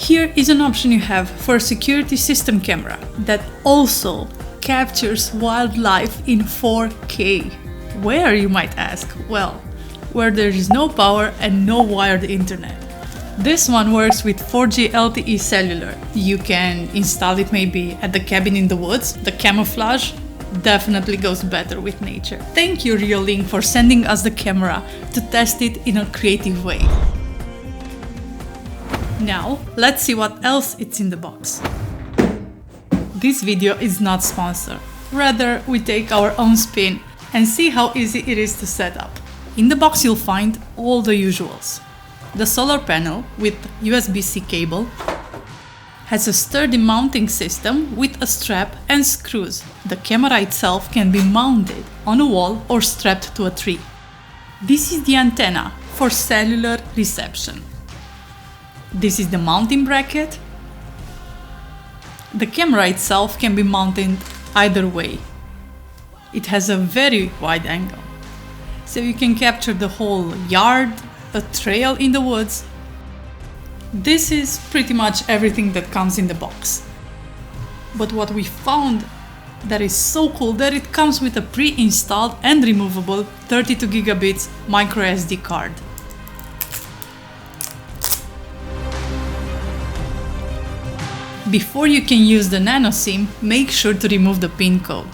Here is an option you have for a security system camera that also captures wildlife in 4K. Where, you might ask? Well, where there is no power and no wired internet. This one works with 4G LTE cellular. You can install it maybe at the cabin in the woods. The camouflage definitely goes better with nature. Thank you, Reolink, for sending us the camera to test it in a creative way. Now, let's see what else is in the box. This video is not sponsored. Rather, we take our own spin and see how easy it is to set up. In the box you'll find all the usuals. The solar panel with USB-C cable has a sturdy mounting system with a strap and screws. The camera itself can be mounted on a wall or strapped to a tree. This is the antenna for cellular reception. This is the mounting bracket. The camera itself can be mounted either way. It has a very wide angle, so you can capture the whole yard, a trail in the woods. This is pretty much everything that comes in the box. But what we found that is so cool that it comes with a pre-installed and removable 32 gigabits micro SD card. Before you can use the nano SIM, make sure to remove the PIN code.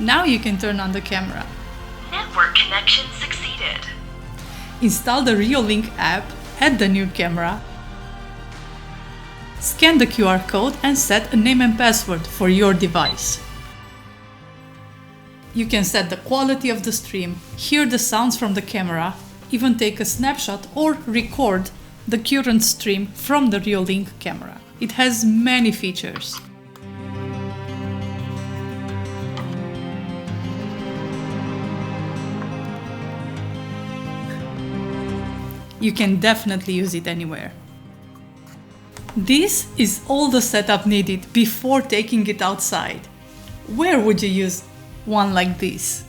Now you can turn on the camera. Network connection succeeded. Install the Reolink app, add the new camera, scan the QR code and set a name and password for your device. You can set the quality of the stream, hear the sounds from the camera, even take a snapshot or record the current stream from the Reolink camera. It has many features. You can definitely use it anywhere. This is all the setup needed before taking it outside. Where would you use one like this?